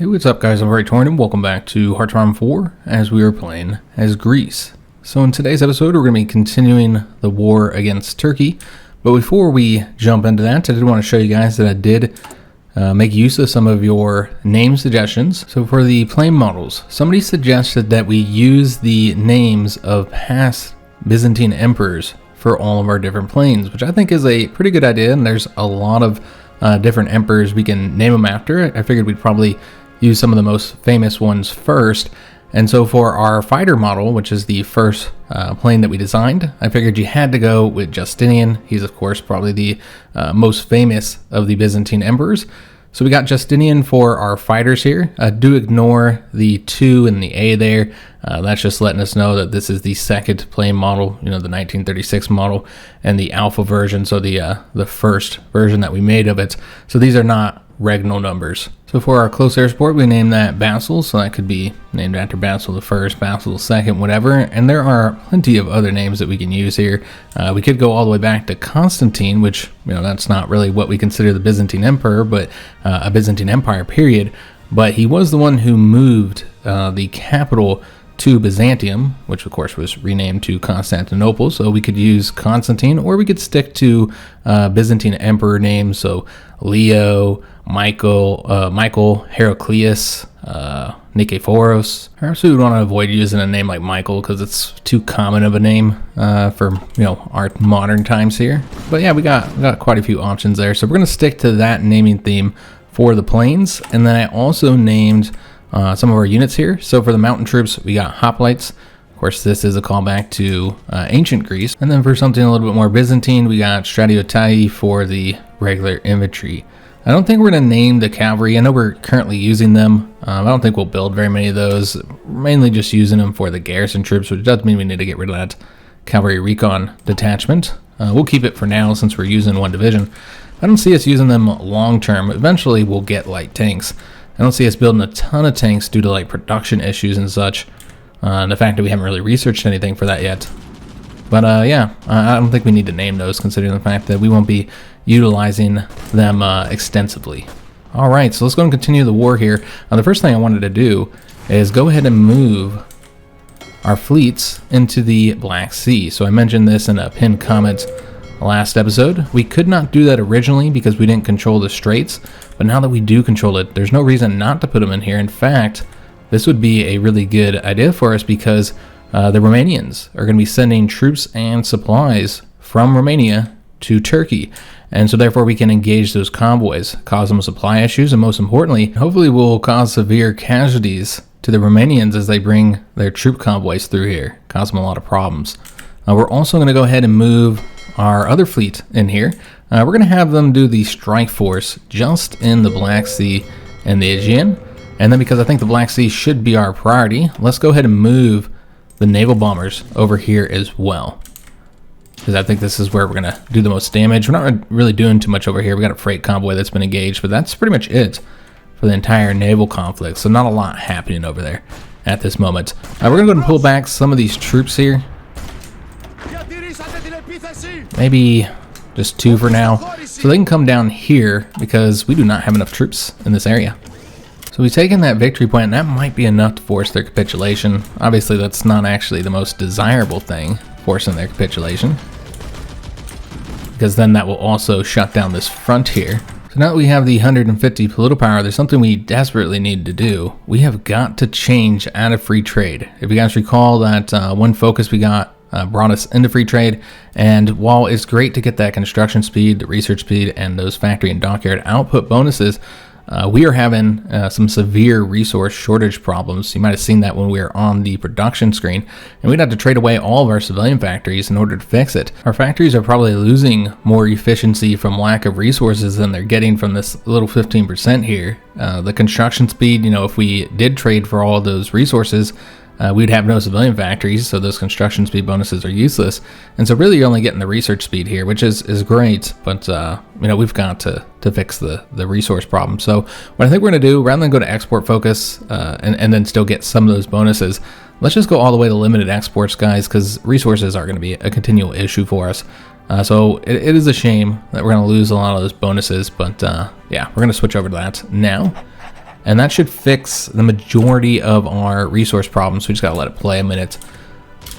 Hey, what's up guys, I'm Praetorian and welcome back to HOI4 as we are playing as Greece. So in today's episode we're going to be continuing the war against Turkey, but before we jump into that I did want to show you guys that I did make use of some of your name suggestions. So for the plane models, somebody suggested that we use the names of past Byzantine emperors for all of our different planes, which I think is a pretty good idea, and there's a lot of different emperors we can name them after. I figured we'd probably use some of the most famous ones first. And so for our fighter model, which is the first plane that we designed, I figured you had to go with Justinian. He's of course probably the most famous of the Byzantine emperors. So we got Justinian for our fighters here. Do ignore the 2 and the A there. That's just letting us know that this is the second plane model, you know, the 1936 model, and the alpha version, so the first version that we made of it. So these are not regnal numbers. So for our close air support, we named that Basil, so that could be named after Basil the First, Basil the Second, whatever. And there are plenty of other names that we can use here. We could go all the way back to Constantine, which, you know, that's not really what we consider the Byzantine Emperor, but a Byzantine Empire period. But he was the one who moved the capital to Byzantium, which of course was renamed to Constantinople. So we could use Constantine, or we could stick to Byzantine emperor names. So Leo, Michael, Heraclius, Nikephoros. Perhaps we would want to avoid using a name like Michael because it's too common of a name for, you know, our modern times here. But yeah, we got quite a few options there. So we're going to stick to that naming theme for the planes. And then I also named some of our units here. So for the mountain troops, we got hoplites. Of course, this is a callback to ancient Greece. And then for something a little bit more Byzantine, we got stratiotai for the regular infantry. I don't think we're going to name the cavalry. I know we're currently using them. I don't think we'll build very many of those. Mainly just using them for the garrison troops, which does mean we need to get rid of that cavalry recon detachment. We'll keep it for now since we're using one division. I don't see us using them long term. Eventually we'll get light tanks. I don't see us building a ton of tanks due to like production issues and such. And the fact that we haven't really researched anything for that yet. But yeah, I don't think we need to name those considering the fact that we won't be utilizing them extensively. Alright, so let's go and continue the war here. The first thing I wanted to do is go ahead and move our fleets into the Black Sea. So I mentioned this in a pinned comment last episode. We could not do that originally because we didn't control the straits, but now that we do control it, there's no reason not to put them in here. In fact, this would be a really good idea for us because the Romanians are going to be sending troops and supplies from Romania to Turkey. And so therefore we can engage those convoys, cause them supply issues, and most importantly, hopefully we'll cause severe casualties to the Romanians as they bring their troop convoys through here, cause them a lot of problems. We're also going to go ahead and move our other fleet in here. We're going to have them do the strike force just in the Black Sea and the Aegean. And then because I think the Black Sea should be our priority, let's go ahead and move the naval bombers over here as well. Because I think this is where we're going to do the most damage. We're not really doing too much over here. We got a freight convoy that's been engaged, but that's pretty much it for the entire naval conflict. So not a lot happening over there at this moment. We're going to go and pull back some of these troops here. Maybe just 2 for now. So they can come down here because we do not have enough troops in this area. So we've taken that victory point, and that might be enough to force their capitulation. Obviously, that's not actually the most desirable thing, forcing their capitulation, because then that will also shut down this front here. So now that we have the 150 political power, there's something we desperately need to do. We have got to change out of free trade. If you guys recall that one focus we got brought us into free trade, and while it's great to get that construction speed, the research speed, and those factory and dockyard output bonuses, we are having some severe resource shortage problems. You might have seen that when we were on the production screen, and we'd have to trade away all of our civilian factories in order to fix it. Our factories are probably losing more efficiency from lack of resources than they're getting from this little 15% here. The construction speed, you know, if we did trade for all of those resources, we'd have no civilian factories, so those construction speed bonuses are useless. And so really you're only getting the research speed here, which is great, but you know, we've got to fix the resource problem. So what I think we're going to do, rather than go to export focus and then still get some of those bonuses, let's just go all the way to limited exports, guys, because resources are going to be a continual issue for us. So it is a shame that we're going to lose a lot of those bonuses, but yeah, we're going to switch over to that now. And that should fix the majority of our resource problems. We just gotta let it play a minute.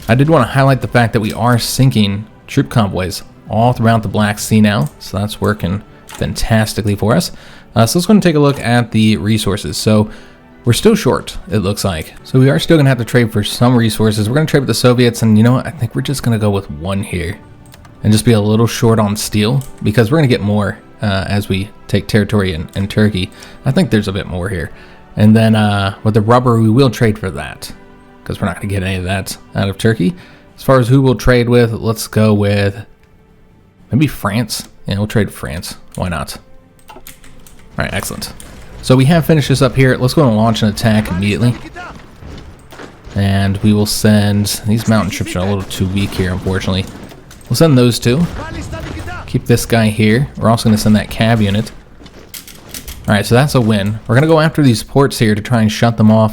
I did want to highlight the fact that we are sinking troop convoys all throughout the Black Sea now. So that's working fantastically for us. So let's go and take a look at the resources. So we're still short, it looks like. So we are still gonna have to trade for some resources. We're gonna trade with the Soviets, and you know what? I think we're just gonna go with one here and just be a little short on steel, because we're gonna get more as we take territory in Turkey. I think there's a bit more here. And then with the rubber, we will trade for that, because we're not gonna get any of that out of Turkey. As far as who we'll trade with, let's go with maybe France. Yeah, we'll trade with France. Why not? All right, excellent. So we have finished this up here. Let's go and launch an attack immediately. And we will send... These mountain troops are a little too weak here, unfortunately. We'll send those two. Keep this guy here. We're also going to send that cav unit. Alright, so that's a win. We're going to go after these ports here to try and shut them off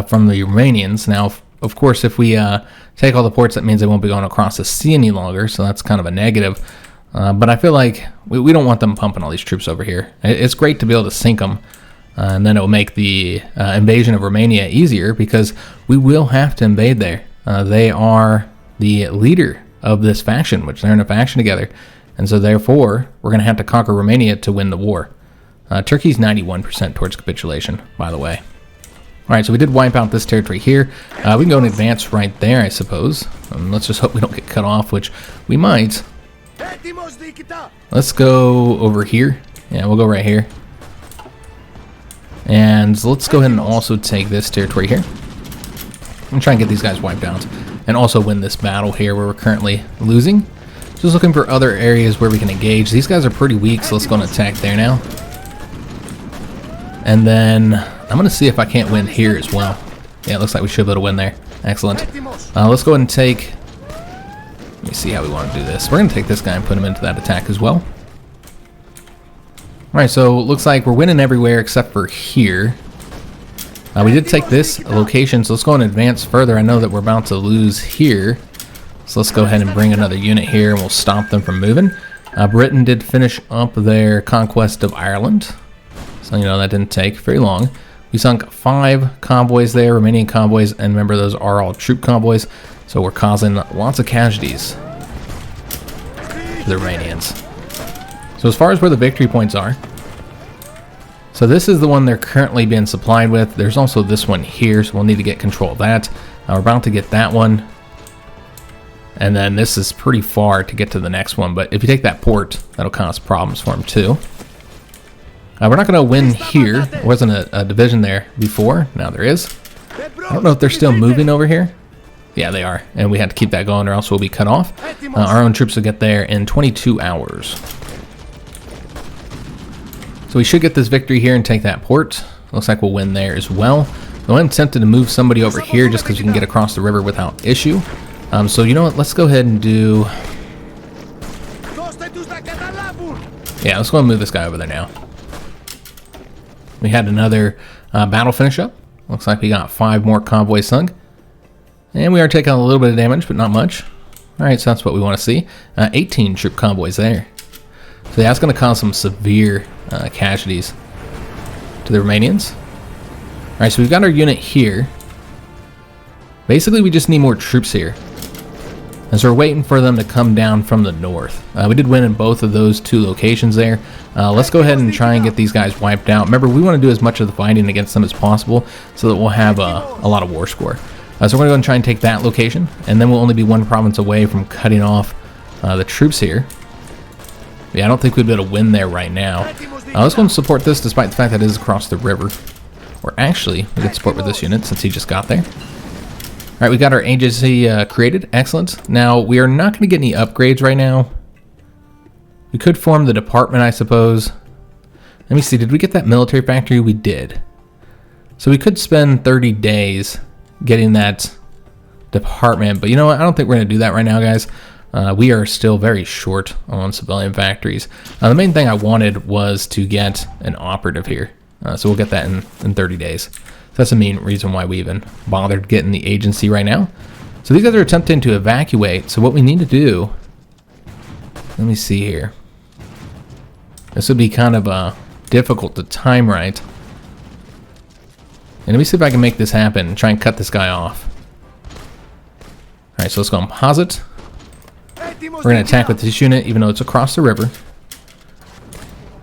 from the Romanians. Now, of course, if we take all the ports, that means they won't be going across the sea any longer. So that's kind of a negative. But I feel like we don't want them pumping all these troops over here. It's great to be able to sink them, and then it will make the invasion of Romania easier, because we will have to invade there. They are the leader of this faction, which they're in a faction together, and so therefore we're going to have to conquer Romania to win the war. Turkey's 91% towards capitulation, by the way. Alright, so we did wipe out this territory here. We can go and advance right there, I suppose. Let's just hope we don't get cut off, which we might. Let's go over here. Yeah, we'll go right here. And let's go ahead and also take this territory here. I'm trying to get these guys wiped out. And also win this battle here where we're currently losing. Just looking for other areas where we can engage. These guys are pretty weak, so let's go and attack there now. And then I'm going to see if I can't win here as well. Yeah, it looks like we should be able to win there. Excellent. Let's go ahead and take... Let me see how we want to do this. We're going to take this guy and put him into that attack as well. Alright, so it looks like we're winning everywhere except for here. We did take this location, so let's go and advance further. I know that we're about to lose here. So let's go ahead and bring another unit here, and we'll stop them from moving. Britain did finish up their conquest of Ireland. So, you know, that didn't take very long. We sunk 5 convoys there, Romanian convoys, and remember, those are all troop convoys. So we're causing lots of casualties to the Romanians. So as far as where the victory points are, so this is the one they're currently being supplied with. There's also this one here, so we'll need to get control of that. We're about to get that one. And then this is pretty far to get to the next one, but if you take that port, that'll cause problems for them too. We're not going to win here. There wasn't a division there before. Now there is. I don't know if they're still moving over here. Yeah, they are, and we had to keep that going or else we'll be cut off. Our own troops will get there in 22 hours. So we should get this victory here and take that port. Looks like we'll win there as well. Though I'm tempted to move somebody over here just because we can get across the river without issue. So you know what, let's go ahead and do... Yeah, let's go and move this guy over there now. We had another battle finish up. Looks like we got 5 more convoys sunk. And we are taking a little bit of damage, but not much. Alright, so that's what we want to see. 18 troop convoys there. So that's going to cause some severe casualties to the Romanians. Alright, so we've got our unit here. Basically, we just need more troops here. And so we're waiting for them to come down from the north. We did win in both of those 2 locations there. Let's go ahead and try and get these guys wiped out. Remember, we want to do as much of the fighting against them as possible so that we'll have a lot of war score. So we're going to go and try and take that location, and then we'll only be 1 province away from cutting off the troops here. Yeah, I don't think we'd be able to win there right now. Let's go and support this despite the fact that it is across the river. Or actually, we can support with this unit since he just got there. Alright, we got our agency created. Excellent. Now, we are not going to get any upgrades right now. We could form the department, I suppose. Let me see, did we get that military factory? We did. So we could spend 30 days getting that department, but you know what? I don't think we're going to do that right now, guys. We are still very short on civilian factories. The main thing I wanted was to get an operative here. So we'll get that in 30 days. So that's the main reason why we even bothered getting the agency right now. So these guys are attempting to evacuate. So what we need to do, let me see here. This would be kind of difficult to time right. And let me see if I can make this happen and try and cut this guy off. Alright, so let's go and pause it. We're going to attack with this unit, even though it's across the river.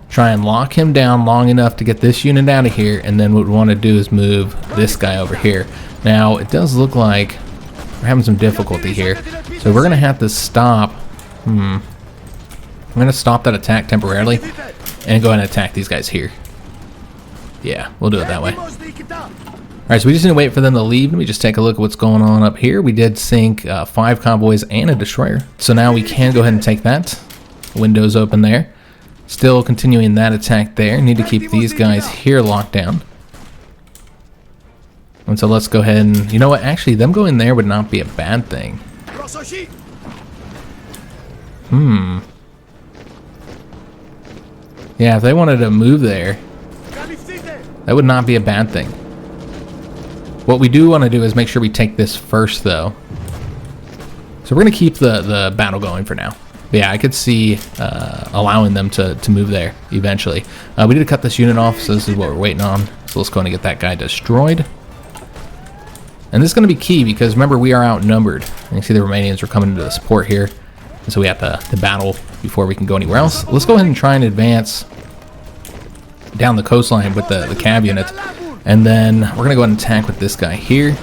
Try and lock him down long enough to get this unit out of here, and then what we want to do is move this guy over here. Now, it does look like we're having some difficulty here. So we're going to have to stop. I'm going to stop that attack temporarily and go ahead and attack these guys here. Yeah, we'll do it that way. Alright, so we just need to wait for them to leave. Let me just take a look at what's going on up here. We did sink 5 convoys and a destroyer. So now we can go ahead and take that. Windows open there. Still continuing that attack there. Need to keep these guys here locked down. And so let's go ahead and... You know what? Actually, them going there would not be a bad thing. Yeah, if they wanted to move there, that would not be a bad thing. What we do want to do is make sure we take this first, though. So we're going to keep the battle going for now. But yeah, I could see allowing them to move there eventually. We need to cut this unit off, so this is what we're waiting on. So let's go and get that guy destroyed. And this is going to be key because, remember, we are outnumbered. You can see the Romanians are coming to the support here. And so we have to battle before we can go anywhere else. Let's go ahead and try and advance down the coastline with the cav unit. And then we're going to go ahead and attack with this guy here.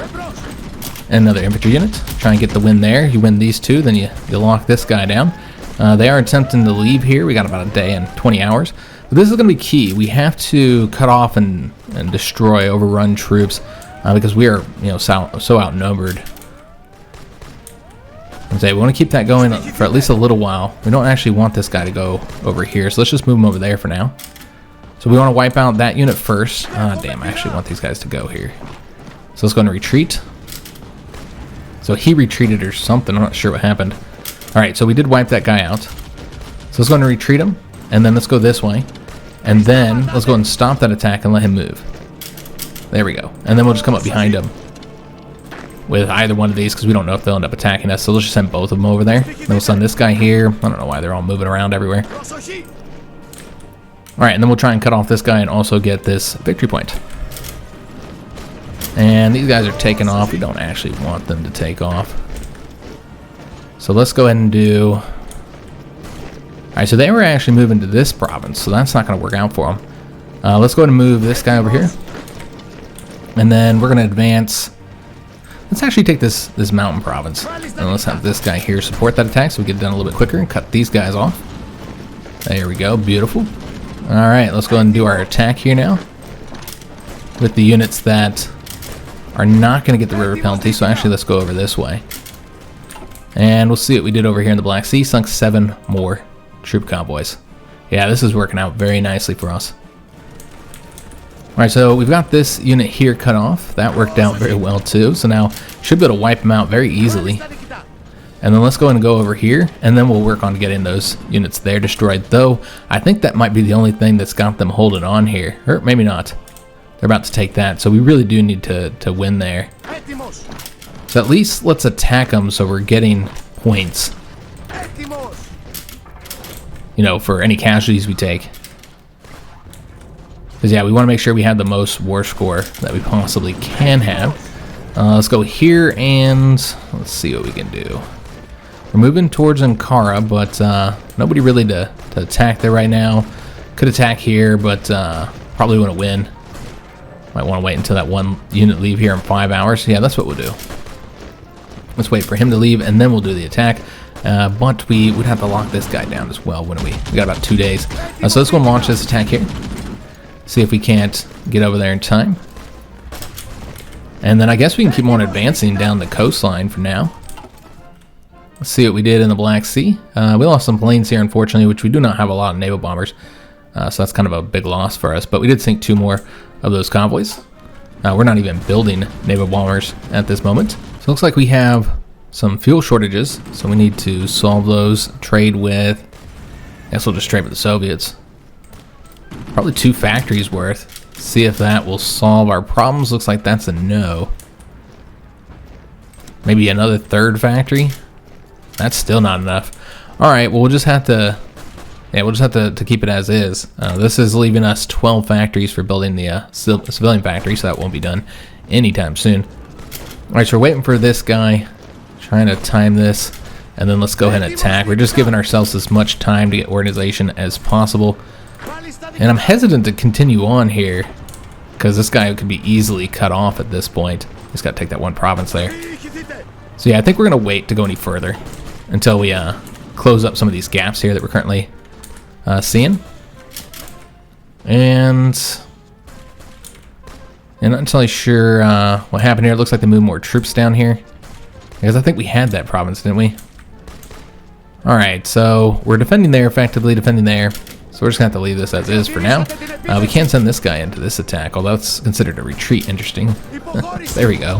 And another infantry unit. Try and get the win there. You win these two, then you lock this guy down. They are attempting to leave here. We got about a day and 20 hours. But this is going to be key. We have to cut off and destroy overrun troops because we are so outnumbered. We want to keep that going for at least a little while. We don't actually want this guy to go over here, so let's just move him over there for now. So we want to wipe out that unit first. Damn, I actually want these guys to go here. So let's go and retreat. So he retreated or something. I'm not sure what happened. Alright, so we did wipe that guy out. So let's go and retreat him. And then let's go this way. And then let's go and stop that attack and let him move. There we go. And then we'll just come up behind him with either one of these because we don't know if they'll end up attacking us. So let's just send both of them over there. Then we'll send this guy here. I don't know why they're all moving around everywhere. Alright, and then we'll try and cut off this guy and also get this victory point. And these guys are taking off. We don't actually want them to take off. So let's go ahead and do... Alright, so they were actually moving to this province, so that's not going to work out for them. Let's go ahead and move this guy over here. And then we're going to advance... Let's actually take this mountain province. And let's have this guy here support that attack so we get it done a little bit quicker and cut these guys off. There we go. Beautiful. Alright, let's go ahead and do our attack here now. With the units that are not going to get the river penalty, so actually let's go over this way. And we'll see what we did over here in the Black Sea. Sunk 7 more troop convoys. Yeah, this is working out very nicely for us. Alright, so we've got this unit here cut off. That worked out very well too. So now should be able to wipe them out very easily. And then let's go and go over here, and then we'll work on getting those units there destroyed. Though, I think that might be the only thing that's got them holding on here. Or maybe not. They're about to take that, so we really do need to win there. So at least let's attack them so we're getting points. You know, for any casualties we take. Because yeah, we want to make sure we have the most war score that we possibly can have. Let's go here and let's see what we can do. We're moving towards Ankara, but nobody really to attack there right now. Could attack here, but probably want to win. Might want to wait until that one unit leave here in 5 hours. Yeah, that's what we'll do. Let's wait for him to leave, and then we'll do the attack. But we would have to lock this guy down as well, wouldn't we? We got about 2 days. So let's go and launch this attack here. See if we can't get over there in time. And then I guess we can keep on advancing down the coastline for now. Let's see what we did in the Black Sea. We lost some planes here, unfortunately, which we do not have a lot of naval bombers. So that's kind of a big loss for us. But we did sink 2 more of those convoys. We're not even building naval bombers at this moment. So it looks like we have some fuel shortages. So we need to solve those. Trade with... I guess we'll just trade with the Soviets. Probably 2 factories worth. See if that will solve our problems. Looks like that's a no. Maybe another 3rd factory? That's still not enough. Alright, well we'll just have to Yeah, we'll just have to keep it as is. This is leaving us 12 factories for building the civilian factory, so that won't be done anytime soon. All right, so we're waiting for this guy, trying to time this, and then let's go ahead and attack. We're just giving ourselves as much time to get organization as possible. And I'm hesitant to continue on here, because this guy could be easily cut off at this point. He's got to take that one province there. So yeah, I think we're going to wait to go any further until we close up some of these gaps here that we're currently seeing. And I'm not entirely sure what happened here. It looks like they moved more troops down here, because I think we had that province, didn't we? Alright, so we're defending there, effectively defending there. So we're just going to have to leave this as is for now. We can send this guy into this attack, although it's considered a retreat. Interesting. There we go.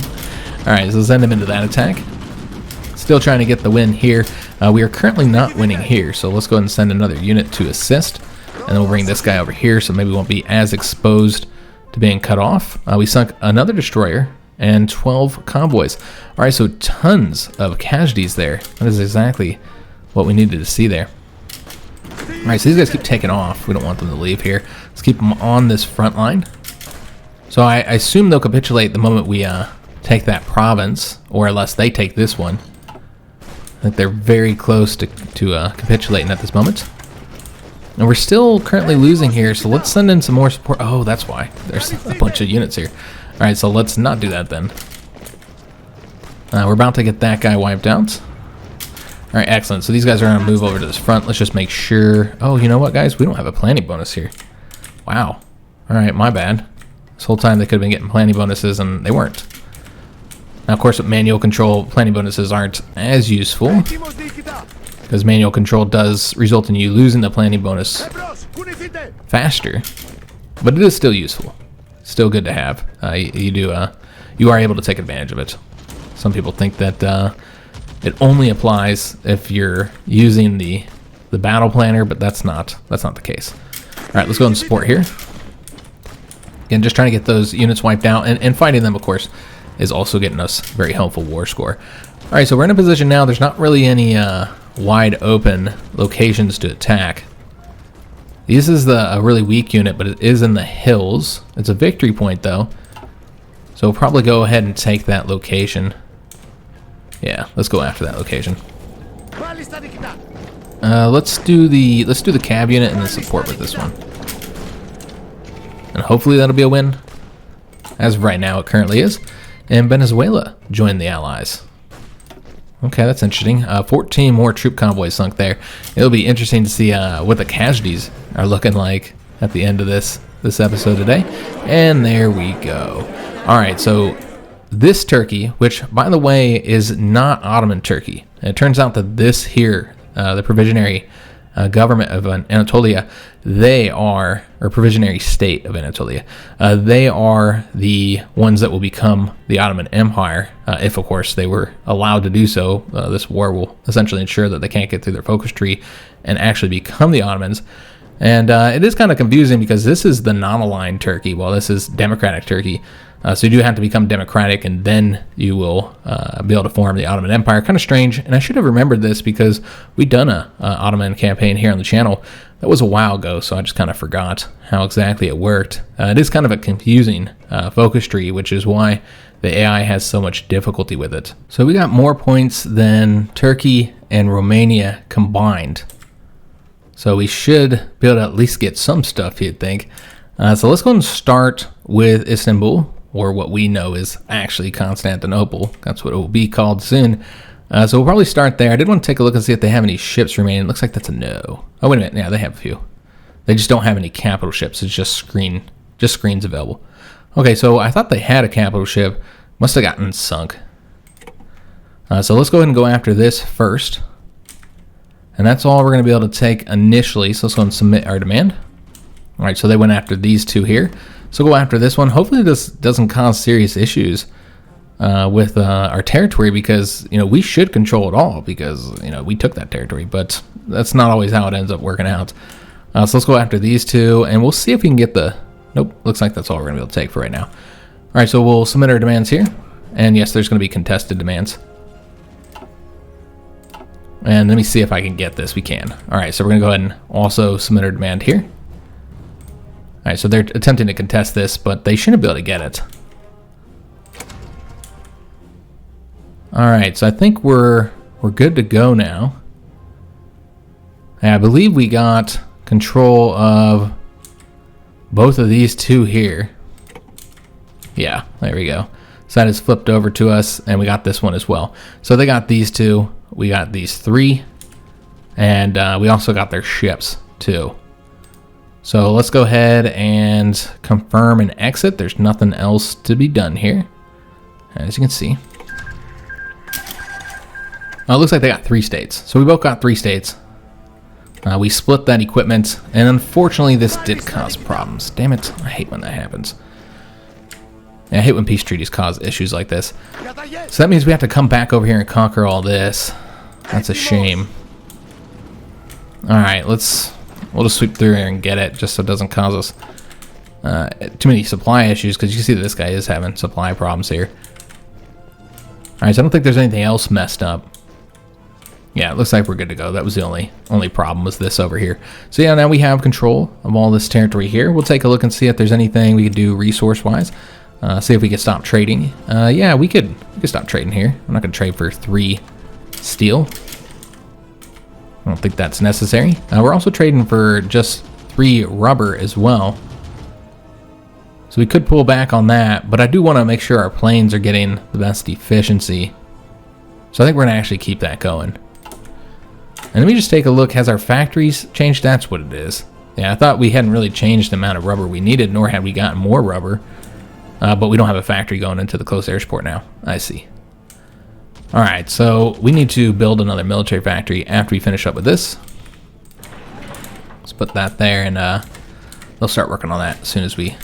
Alright, so send him into that attack. Still trying to get the win here. We are currently not winning here, so let's go ahead and send another unit to assist. And then we'll bring this guy over here, so maybe we won't be as exposed to being cut off. We sunk another destroyer and 12 convoys. Alright, so tons of casualties there. That is exactly what we needed to see there. Alright, so these guys keep taking off. We don't want them to leave here. Let's keep them on this front line. So I assume they'll capitulate the moment we take that province, or unless they take this one. I think they're very close to capitulating at this moment. And we're still currently losing here, so let's send in some more support. Oh, that's why. There's a bunch of units here. Alright, so let's not do that then. We're about to get that guy wiped out. Alright, excellent. So these guys are going to move over to this front. Let's just make sure... Oh, you know what, guys? We don't have a planning bonus here. Wow. Alright, my bad. This whole time they could have been getting planning bonuses, and they weren't. Now, of course, with manual control, planning bonuses aren't as useful, because manual control does result in you losing the planning bonus faster, but it is still useful. Still good to have. You are able to take advantage of it. Some people think that it only applies if you're using the battle planner, but that's not the case. All right, let's go and support here. Again, just trying to get those units wiped out, and fighting them, of course, is also getting us very helpful war score. All right, so we're in a position now. There's not really any wide open locations to attack. This is a really weak unit, but it is in the hills. It's a victory point, though, so we'll probably go ahead and take that location. Yeah, let's go after that location. Let's do the cab unit and the support with this one, and hopefully that'll be a win. As of right now, it currently is. And Venezuela joined the Allies. Okay, that's interesting. 14 more troop convoys sunk there. It'll be interesting to see what the casualties are looking like at the end of this episode today. And there we go. All right, so this Turkey, which, by the way, is not Ottoman Turkey. And it turns out that this here, the provisionary government of Anatolia, or provisionary state of Anatolia, they are the ones that will become the Ottoman Empire, if of course they were allowed to do so. This war will essentially ensure that they can't get through their focus tree and actually become the Ottomans. And it is kind of confusing because this is the non-aligned Turkey, while this is democratic Turkey. So you do have to become democratic, and then you will be able to form the Ottoman Empire. Kind of strange, and I should have remembered this because we've done a Ottoman campaign here on the channel. That was a while ago, so I just kind of forgot how exactly it worked. It is kind of a confusing focus tree, which is why the AI has so much difficulty with it. So we got more points than Turkey and Romania combined. So we should be able to at least get some stuff, you'd think. So let's go and start with Istanbul, or what we know is actually Constantinople. That's what it will be called soon. So we'll probably start there. I did want to take a look and see if they have any ships remaining. It looks like that's a no. Oh, wait a minute. Yeah, they have a few. They just don't have any capital ships. It's just screens available. Okay, so I thought they had a capital ship. Must have gotten sunk. So let's go ahead and go after this first. And that's all we're going to be able to take initially. So let's go and submit our demand. All right, so they went after these two here. So go after this one. Hopefully this doesn't cause serious issues with our territory, because we should control it all, because we took that territory, but that's not always how it ends up working out. So let's go after these two, and we'll see if we can get the... Nope, looks like that's all we're going to be able to take for right now. All right, so we'll submit our demands here, and yes, there's going to be contested demands. And let me see if I can get this. We can. All right, so we're going to go ahead and also submit our demand here. All right, so they're attempting to contest this, but they shouldn't be able to get it. All right, so I think we're good to go now. And I believe we got control of both of these two here. Yeah, there we go. So that is flipped over to us, and we got this one as well. So they got these two, we got these three, and we also got their ships too. So let's go ahead and confirm and exit. There's nothing else to be done here, as you can see. Oh, it looks like they got 3 states. So we both got 3 states. We split that equipment, and unfortunately this did cause problems. Damn it, I hate when that happens. I hate when peace treaties cause issues like this. So that means we have to come back over here and conquer all this. That's a shame. Alright, we'll just sweep through here and get it, just so it doesn't cause us too many supply issues, because you can see that this guy is having supply problems here. Alright, so I don't think there's anything else messed up. Yeah, it looks like we're good to go. That was the only problem, was this over here. So yeah, now we have control of all this territory here. We'll take a look and see if there's anything we could do resource-wise. See if we could stop trading. Yeah, we could stop trading here. I'm not going to trade for 3 steel. I don't think that's necessary. We're also trading for just 3 rubber as well. So we could pull back on that, but I do want to make sure our planes are getting the best efficiency. So I think we're going to actually keep that going. And let me just take a look. Has our factories changed? That's what it is. Yeah, I thought we hadn't really changed the amount of rubber we needed, nor had we gotten more rubber. But we don't have a factory going into the close airport now. I see. Alright, so we need to build another military factory after we finish up with this. Let's put that there, and they'll start working on that as soon as we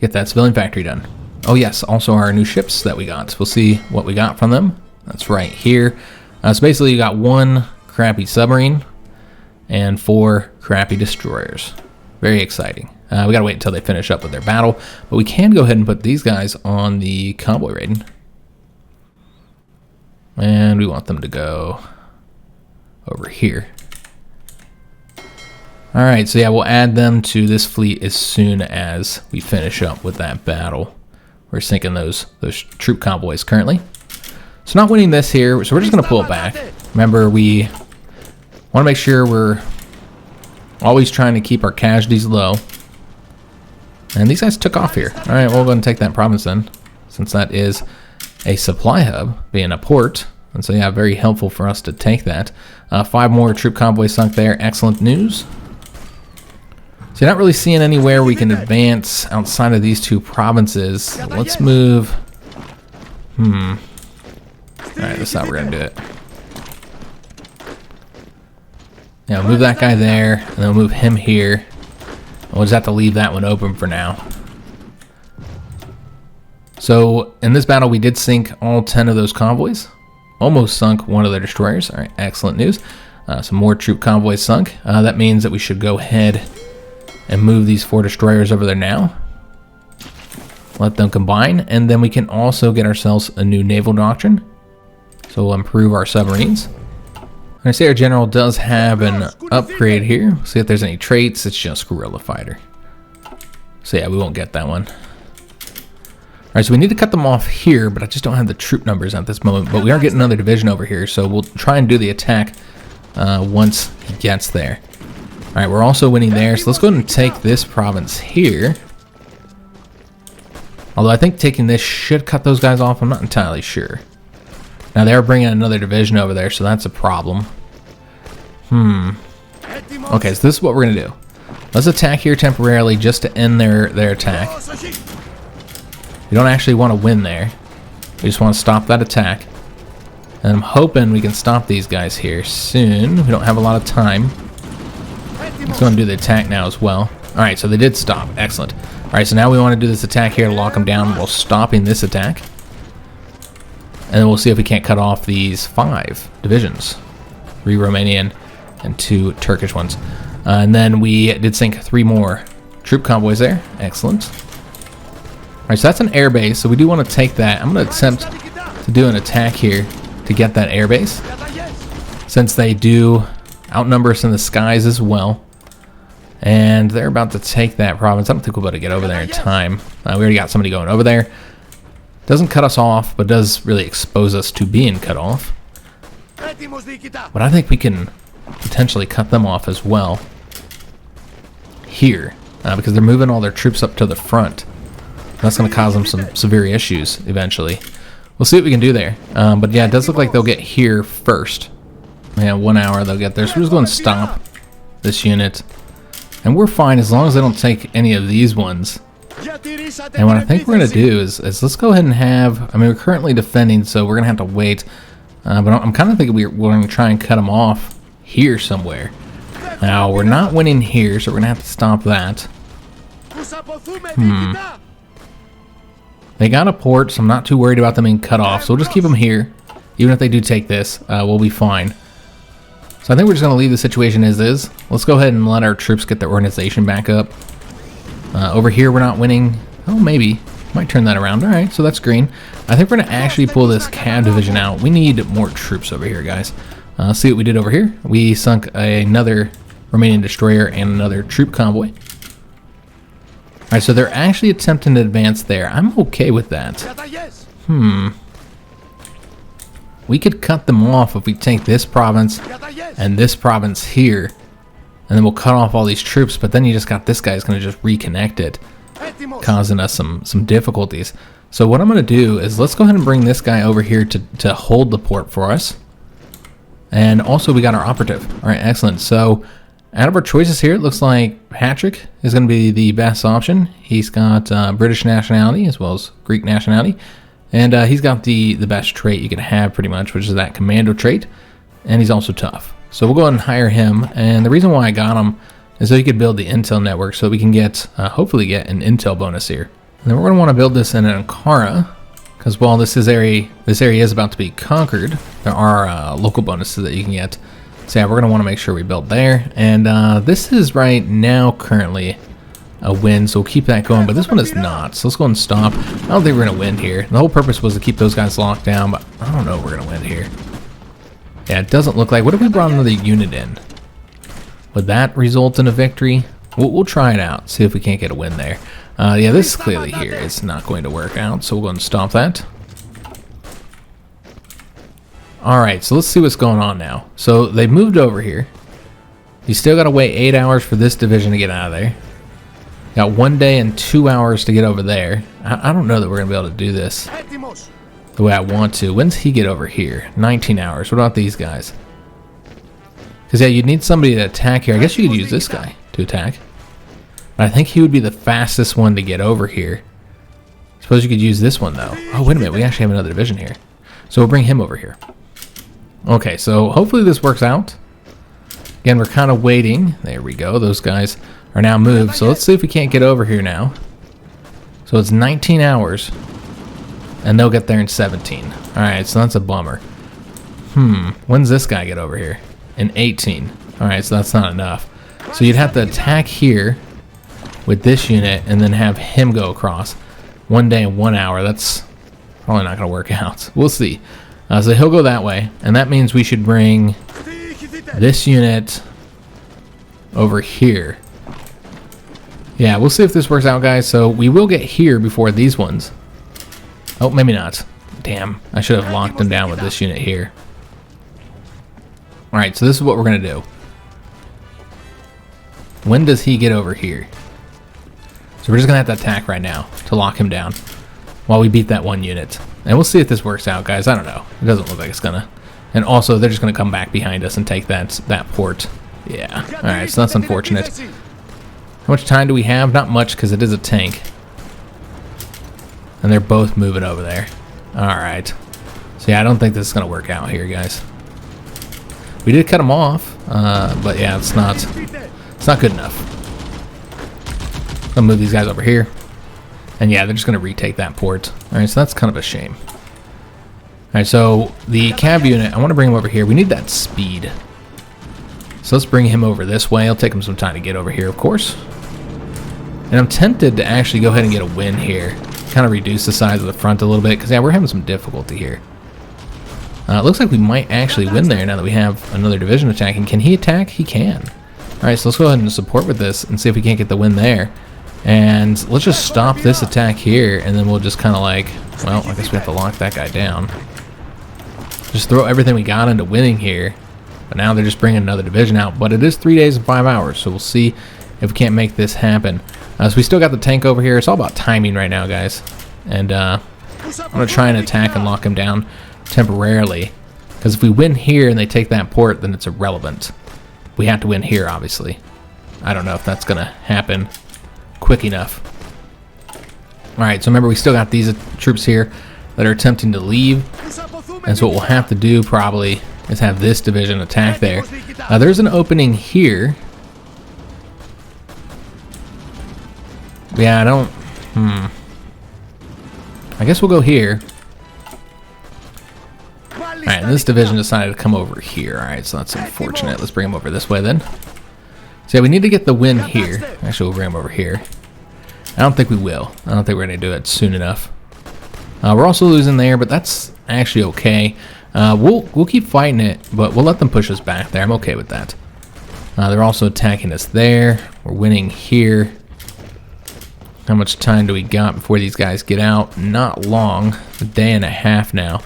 get that civilian factory done. Oh yes, also our new ships that we got. So we'll see what we got from them. That's right here. So basically you got 1 crappy submarine and 4 crappy destroyers. Very exciting. We gotta wait until they finish up with their battle, but we can go ahead and put these guys on the convoy rating. And we want them to go over here. Alright, so yeah, we'll add them to this fleet as soon as we finish up with that battle. We're sinking those troop convoys currently. So not winning this here, so we're just gonna pull it back. Remember, we wanna make sure we're always trying to keep our casualties low. And these guys took off here. All right, we'll go and take that province then, since that is a supply hub, being a port. And so yeah, very helpful for us to take that. 5 more troop convoys sunk there. Excellent news. So you're not really seeing anywhere we can advance outside of these 2 provinces. Let's move. All right, that's how we're gonna do it. Yeah, move that guy there, and then we'll move him here. We'll just have to leave that one open for now. So in this battle, we did sink all 10 of those convoys. Almost sunk 1 of their destroyers. All right, excellent news. Some more troop convoys sunk. That means that we should go ahead and move these 4 destroyers over there now. Let them combine, and then we can also get ourselves a new naval doctrine. So we'll improve our submarines. I say our general does have an upgrade here. See if there's any traits. It's just guerrilla fighter. So yeah, we won't get that one. Alright, so we need to cut them off here, but I just don't have the troop numbers at this moment. But we are getting another division over here, so we'll try and do the attack once he gets there. Alright, we're also winning there, so let's go ahead and take this province here. Although I think taking this should cut those guys off. I'm not entirely sure. Now they're bringing another division over there, so that's a problem. Okay, so this is what we're gonna do. Let's attack here temporarily just to end their attack. We don't actually want to win there. We just want to stop that attack. And I'm hoping we can stop these guys here soon. We don't have a lot of time. Let's go and do the attack now as well. Alright, so they did stop. Excellent. Alright, so now we want to do this attack here to lock them down while stopping this attack. And then we'll see if we can't cut off these 5 divisions. 3 Romanian and 2 Turkish ones. And then we did sink 3 more troop convoys there. Excellent. Alright, so that's an air base, so we do want to take that. I'm going to attempt to do an attack here to get that air base. since they do outnumber us in the skies as well. And they're about to take that province. I don't think we'll be able to get over there in time. We already got somebody going over there. Doesn't cut us off, but does really expose us to being cut off. But I think we can potentially cut them off as well here, because they're moving all their troops up to the front. That's going to cause them some severe issues eventually. We'll see what we can do there. But yeah, it does look like they'll get here first. Yeah, 1 hour they'll get there. So we're just going to stop this unit. And we're fine as long as they don't take any of these ones. And what I think we're going to do is let's go ahead and have... I mean, we're currently defending, so we're going to have to wait. But I'm kind of thinking we're going to try and cut them off here somewhere. Now, we're not winning here, so we're going to have to stop that. They got a port, so I'm not too worried about them being cut off. So we'll just keep them here. Even if they do take this, we'll be fine. So I think we're just going to leave the situation as is. Let's go ahead and let our troops get their organization back up. Over here, we're not winning. Oh, maybe. Might turn that around. All right, so that's green. I think we're going to actually pull this cab division out. We need more troops over here, guys. See what we did over here. We sunk another Romanian destroyer and another troop convoy. All right, so they're actually attempting to advance there. I'm okay with that. We could cut them off if we take this province and this province here, and then we'll cut off all these troops, but then you just got this guy's going to just reconnect it, causing us some difficulties. So what I'm going to do is let's go ahead and bring this guy over here to hold the port for us. And also we got our operative. All right, excellent. So out of our choices here, it looks like Patrick is going to be the best option. He's got British nationality as well as Greek nationality. And he's got the best trait you can have pretty much, which is that commando trait. And he's also tough. So we'll go ahead and hire him. And the reason why I got him is so he could build the intel network so we can get, hopefully get an intel bonus here. And then we're going to want to build this in Ankara, because while this area is about to be conquered, there are local bonuses that you can get. So yeah, we're going to want to make sure we build there. And this is right now currently a win, so we'll keep that going, but this one is not. So let's go and stop. I don't think we're going to win here. The whole purpose was to keep those guys locked down, but I don't know if we're going to win here. Yeah, it doesn't look like. What if we brought another unit in? Would that result in a victory? We'll try it out, see if we can't get a win there. Yeah, this clearly here is not going to work out, so we'll go and stop that. Alright, so let's see what's going on now. So they've moved over here. You still got to wait 8 hours for this division to get out of there. Got 1 day and 2 hours to get over there. I don't know that we're going to be able to do this the way I want to. When's he get over here? 19 hours. What about these guys? Because, yeah, you'd need somebody to attack here. I guess you could use this guy to attack. But I think he would be the fastest one to get over here. Suppose you could use this one, though. Oh, wait a minute. We actually have another division here. So we'll bring him over here. Okay, so hopefully this works out. Again, we're kind of waiting. There we go. Those guys are now moved. So let's see if we can't get over here now. So it's 19 hours. And they'll get there in 17. Alright, so that's a bummer. When's this guy get over here? In 18. Alright, so that's not enough. So you'd have to attack here with this unit and then have him go across. 1 day and 1 hour. That's probably not going to work out. We'll see. So he'll go that way. And that means we should bring this unit over here. Yeah, we'll see if this works out, guys. So we will get here before these ones. Oh, maybe not. Damn, I should have locked them down with this unit here. Alright, so this is what we're going to do. When does he get over here? So we're just going to have to attack right now to lock him down while we beat that one unit. And we'll see if this works out, guys. I don't know. It doesn't look like it's going to. And also, they're just going to come back behind us and take that port. Yeah. Alright, so that's unfortunate. How much time do we have? Not much, because it is a tank. And they're both moving over there. Alright. So yeah, I don't think this is going to work out here, guys. We did cut them off, but yeah, it's not good enough. I'll move these guys over here. And yeah, they're just going to retake that port. Alright, so that's kind of a shame. Alright, so the cab unit, I want to bring him over here. We need that speed. So let's bring him over this way. It'll take him some time to get over here, of course. And I'm tempted to actually go ahead and get a win here. Kind of reduce the size of the front a little bit, because yeah, we're having some difficulty here. It looks like we might actually win there now that we have another division attacking. Can he attack? He can. Alright, so let's go ahead and support with this and see if we can't get the win there. And let's just stop this attack here, and then we'll just kind of like, well, I guess we have to lock that guy down. Just throw everything we got into winning here. But now they're just bringing another division out. But it is 3 days and 5 hours, so we'll see if we can't make this happen. So we still got the tank over here. It's all about timing right now, guys. And I'm going to try and attack and lock him down temporarily. Because if we win here and they take that port, then it's irrelevant. We have to win here, obviously. I don't know if that's going to happen quick enough. Alright, so remember we still got these troops here that are attempting to leave. And so what we'll have to do probably is have this division attack there. There's an opening here. Yeah, I don't... I guess we'll go here. Alright, and this division decided to come over here. Alright, so that's unfortunate. Let's bring them over this way then. So yeah, we need to get the win here. Actually, we'll bring them over here. I don't think we will. I don't think we're going to do it soon enough. We're also losing there, but that's actually okay. We'll keep fighting it, but we'll let them push us back there. I'm okay with that. They're also attacking us there. We're winning here. How much time do we got before these guys get out? Not long. A day and a half now.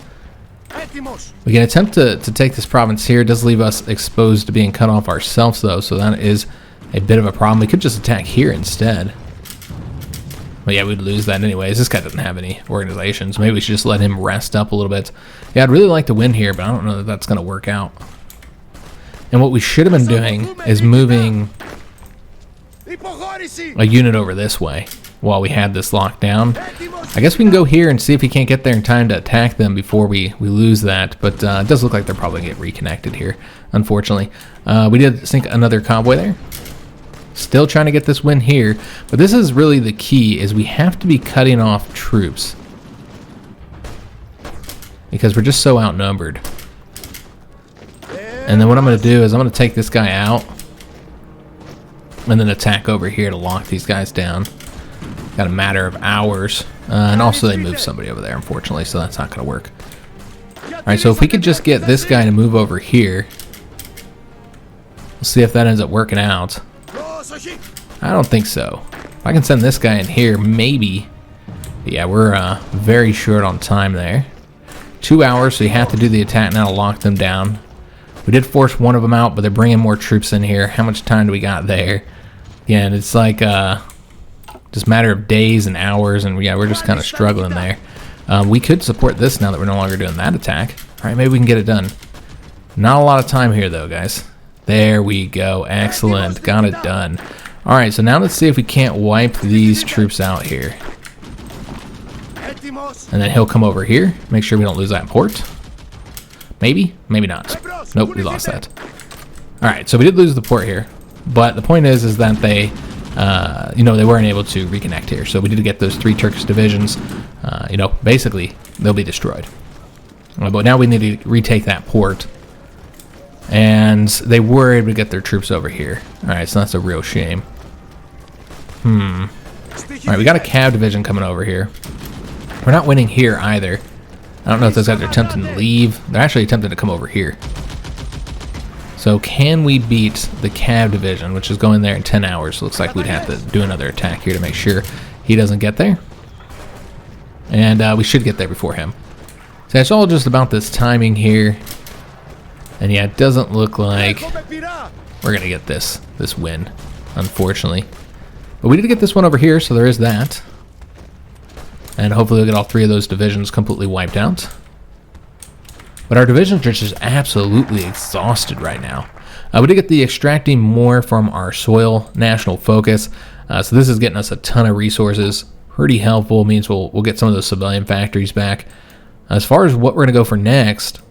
We can attempt to take this province here. It does leave us exposed to being cut off ourselves, though, so that is a bit of a problem. We could just attack here instead. But yeah, we'd lose that anyways. This guy doesn't have any organizations. Maybe we should just let him rest up a little bit. Yeah, I'd really like to win here, but I don't know that that's going to work out. And what we should have been doing is moving a unit over this way while we had this locked down. I guess we can go here and see if we can't get there in time to attack them before we lose that. But it does look like they're probably going to get reconnected here, unfortunately. We did sink another convoy there. Still trying to get this win here, but this is really the key, is we have to be cutting off troops because we're just so outnumbered. And then what I'm going to do is I'm going to take this guy out and then attack over here to lock these guys down. Got a matter of hours. And also they moved somebody over there, unfortunately, so that's not going to work. Alright, so if we could just get this guy to move over here, we'll see if that ends up working out. I don't think so. If I can send this guy in here, maybe. But yeah, we're very short on time there. 2 hours, so you have to do the attack now to lock them down. We did force one of them out, but they're bringing more troops in here. How much time do we got there? Yeah, and it's like just a matter of days and hours, and yeah, we're just kind of struggling there. We could support this now that we're no longer doing that attack. All right, maybe we can get it done. Not a lot of time here, though, guys. There we go. Excellent. Got it done. All right, so now let's see if we can't wipe these troops out here. And then he'll come over here. Make sure we don't lose that port. Maybe? Maybe not. Nope, we lost that. All right, so we did lose the port here. But the point is that they, they weren't able to reconnect here. So we did get those 3 Turkish divisions. Basically, they'll be destroyed. But now we need to retake that port. And they were able to get their troops over here. Alright, so that's a real shame. Alright, we got a cav division coming over here. We're not winning here either. I don't know if those guys are attempting to leave. They're actually attempting to come over here. So can we beat the cav division, which is going there in 10 hours? Looks like we'd have to do another attack here to make sure he doesn't get there. And we should get there before him. So it's all just about this timing here. And yeah, it doesn't look like we're going to get this win, unfortunately. But we did get this one over here, so there is that. And hopefully we'll get all 3 of those divisions completely wiped out. But our divisions are just absolutely exhausted right now. We did get the extracting more from our soil national focus. So this is getting us a ton of resources. Pretty helpful. Means we'll get some of those civilian factories back. As far as what we're going to go for next,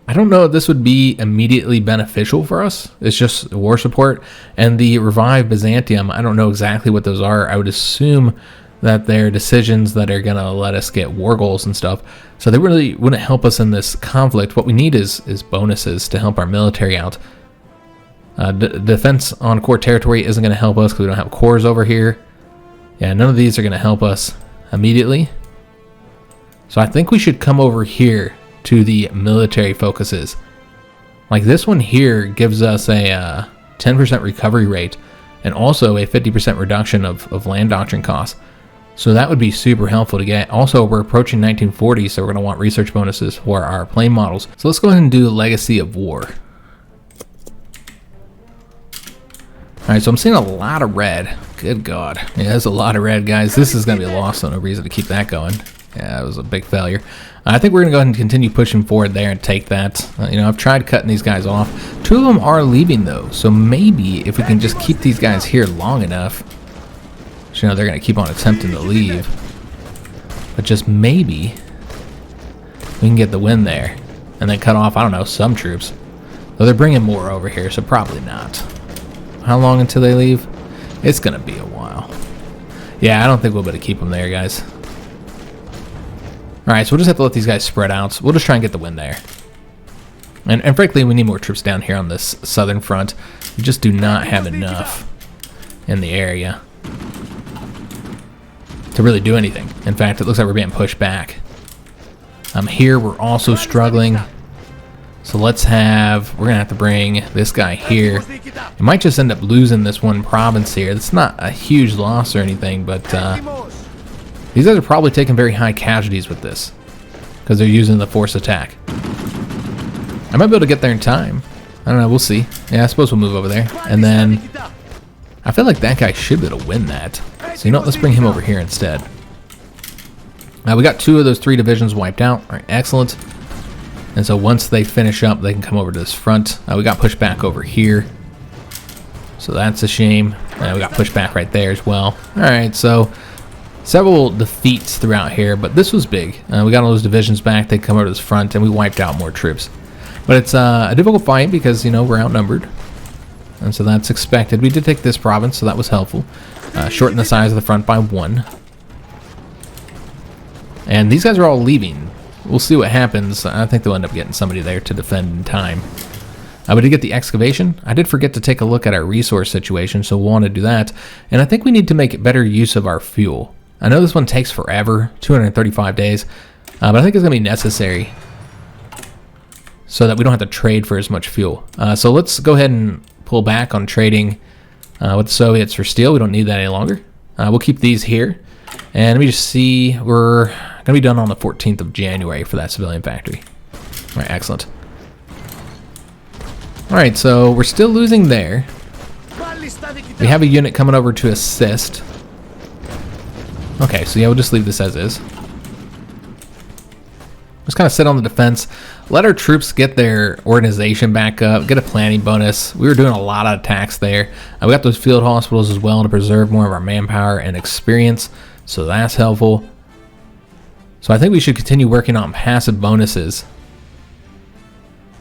I don't know if this would be immediately beneficial for us. It's just war support. And the revived Byzantium, I don't know exactly what those are. I would assume that they're decisions that are going to let us get war goals and stuff. So they really wouldn't help us in this conflict. What we need is bonuses to help our military out. Defense on core territory isn't going to help us because we don't have cores over here. Yeah, none of these are going to help us immediately. So I think we should come over here to the military focuses. Like this one here gives us a 10% recovery rate and also a 50% reduction of land doctrine costs. So that would be super helpful to get. Also, we're approaching 1940, so we're going to want research bonuses for our plane models. So let's go ahead and do Legacy of War. Alright, so I'm seeing a lot of red. Good God. Yeah, there's a lot of red, guys. This is going to be a loss, so no reason to keep that going. Yeah, it was a big failure. I think we're going to go ahead and continue pushing forward there and take that. You know, I've tried cutting these guys off. 2 of them are leaving, though, so maybe if we can just keep these guys here long enough, you know, they're going to keep on attempting to leave. But just maybe we can get the win there and then cut off, I don't know, some troops. Though they're bringing more over here, so probably not. How long until they leave? It's going to be a while. Yeah, I don't think we'll be able to keep them there, guys. Alright, so we'll just have to let these guys spread out. So we'll just try and get the win there. And frankly, we need more troops down here on this southern front. We just do not have enough in the area to really do anything. In fact, it looks like we're being pushed back. Here we're also struggling. So we're gonna have to bring this guy here. It might just end up losing this one province here. It's not a huge loss or anything, but these guys are probably taking very high casualties with this because they're using the force attack. I might be able to get there in time. I don't know, we'll see. Yeah, I suppose we'll move over there. And then I feel like that guy should be able to win that. So you know what, let's bring him over here instead. We got 2 of those 3 divisions wiped out. All right, excellent. And so once they finish up, they can come over to this front. We got pushed back over here. So that's a shame. We got pushed back right there as well. All right, so several defeats throughout here, but this was big. We got all those divisions back. They come over to this front, and we wiped out more troops. But it's a difficult fight because, you know, we're outnumbered. And so that's expected. We did take this province, so that was helpful. Shorten the size of the front by 1. And these guys are all leaving. We'll see what happens. I think they'll end up getting somebody there to defend in time. We did get the excavation. I did forget to take a look at our resource situation, so we'll want to do that. And I think we need to make better use of our fuel. I know this one takes forever, 235 days, but I think it's going to be necessary so that we don't have to trade for as much fuel. So let's go ahead and pull back on trading with the Soviets for steel. We don't need that any longer. We'll keep these here. And let me just see, we're going to be done on the 14th of January for that civilian factory. All right, excellent. All right, so we're still losing there. We have a unit coming over to assist. Okay, so yeah, we'll just leave this as is. Just kind of sit on the defense, let our troops get their organization back up, get a planning bonus. We were doing a lot of attacks there. We got those field hospitals as well to preserve more of our manpower and experience, so that's helpful. So I think we should continue working on passive bonuses.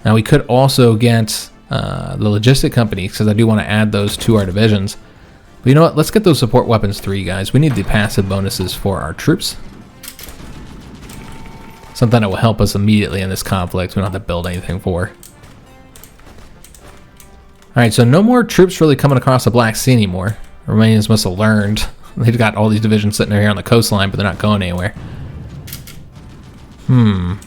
Now we could also get the logistic companies, because I do want to add those to our divisions. But you know what, let's get those support weapons 3, guys. We need the passive bonuses for our troops. Something that will help us immediately in this conflict. We don't have to build anything for. Alright, so no more troops really coming across the Black Sea anymore. Romanians must have learned. They've got all these divisions sitting here on the coastline, but they're not going anywhere. I'm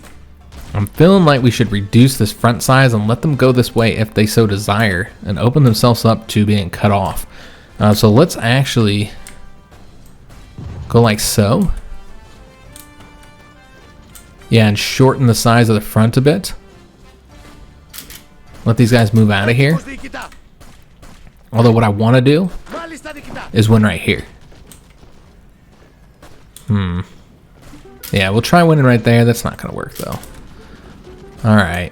feeling like we should reduce this front size and let them go this way if they so desire and open themselves up to being cut off. So let's actually go like so. Yeah, and shorten the size of the front a bit. Let these guys move out of here. Although what I want to do is win right here. Yeah, we'll try winning right there. That's not going to work, though. Alright.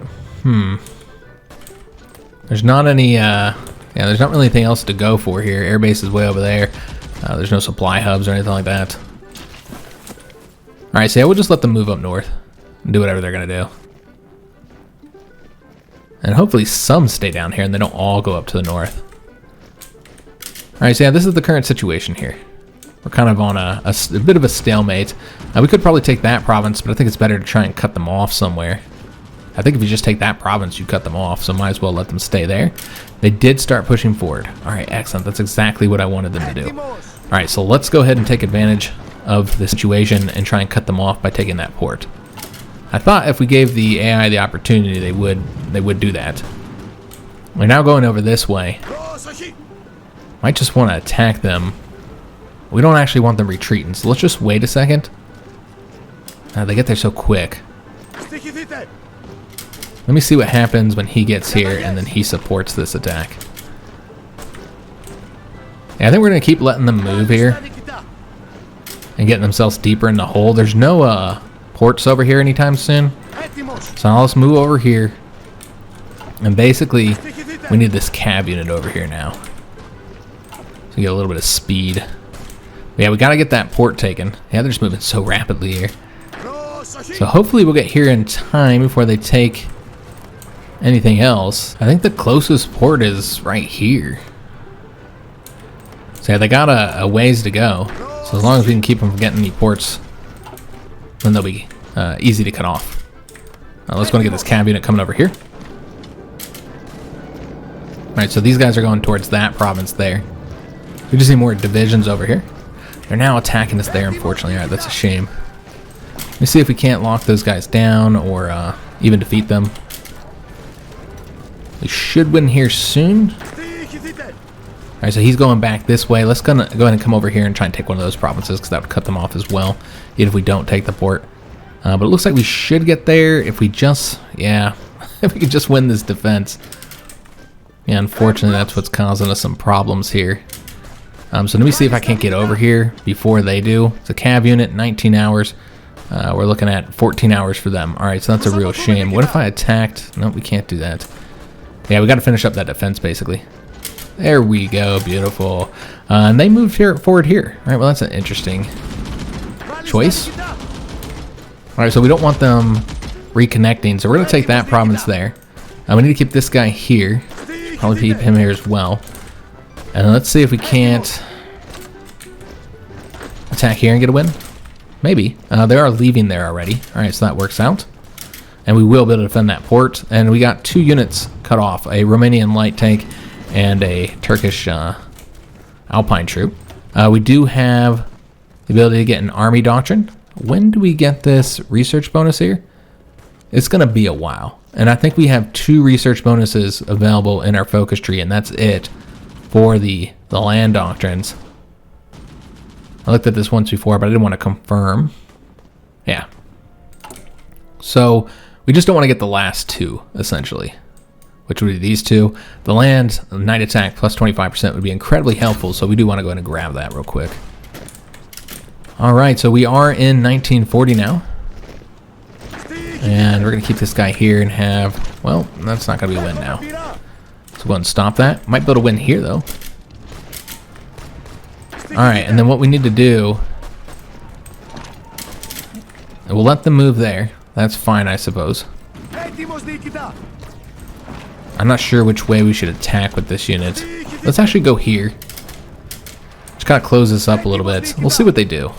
There's not any, yeah, there's not really anything else to go for here. Airbase is way over there. There's no supply hubs or anything like that. Alright, so yeah, we'll just let them move up north and do whatever they're going to do. And hopefully some stay down here and they don't all go up to the north. Alright, so yeah, this is the current situation here. We're kind of on a bit of a stalemate. We could probably take that province, but I think it's better to try and cut them off somewhere. I think if you just take that province, you cut them off, so might as well let them stay there. They did start pushing forward. Alright, excellent. That's exactly what I wanted them to do. Alright, so let's go ahead and take advantage of the situation and try and cut them off by taking that port. I thought if we gave the AI the opportunity, they would do that. We're now going over this way. Might just want to attack them. We don't actually want them retreating, so let's just wait a second. They get there so quick. Let me see what happens when he gets here and then he supports this attack. Yeah, I think we're going to keep letting them move here and getting themselves deeper in the hole. There's no ports over here anytime soon, so I'll just move over here. And basically, we need this cab unit over here now. So we get a little bit of speed. Yeah, we got to get that port taken. Yeah, they're just moving so rapidly here. So hopefully we'll get here in time before they take anything else. I think the closest port is right here. So yeah, they got a ways to go. So as long as we can keep them from getting any ports, then they'll be easy to cut off. Let's go and get this cab unit coming over here. Alright, so these guys are going towards that province there. We just need more divisions over here. They're now attacking us there, unfortunately. Alright, that's a shame. Let me see if we can't lock those guys down or even defeat them. We should win here soon. Alright, so he's going back this way. Let's go ahead and come over here and try and take one of those provinces, because that would cut them off as well, even if we don't take the port. But it looks like we should get there if we just, yeah, if we could just win this defense. Yeah, unfortunately, that's what's causing us some problems here. So let me see if I can't get over here before they do. It's a cav unit, 19 hours. We're looking at 14 hours for them. Alright, so that's a real shame. What if I attacked? No, we can't do that. Yeah, we got to finish up that defense, basically. There we go, beautiful. And they moved forward here. Alright, well, that's an interesting choice. Alright, so we don't want them reconnecting, so we're going to take that province there. We need to keep this guy here. Probably keep him here as well. And let's see if we can't attack here and get a win. Maybe. They are leaving there already. Alright, so that works out. And we will be able to defend that port. And we got 2 units cut off. A Romanian light tank and a Turkish Alpine troop. We do have the ability to get an army doctrine. When do we get this research bonus here? It's going to be a while. And I think we have 2 research bonuses available in our focus tree, and that's it for the land doctrines. I looked at this once before, but I didn't want to confirm. Yeah. So we just don't want to get the last 2, essentially, which would be these 2. The land, night attack plus 25% would be incredibly helpful, so we do want to go ahead and grab that real quick. All right, so we are in 1940 now. And we're going to keep this guy here and have, well, that's not going to be a win now. So we'll go ahead and stop that. Might be able to win here, though. Alright, and then what we need to do, we'll let them move there. That's fine, I suppose. I'm not sure which way we should attack with this unit. Let's actually go here. Just gotta close this up a little bit. We'll see what they do.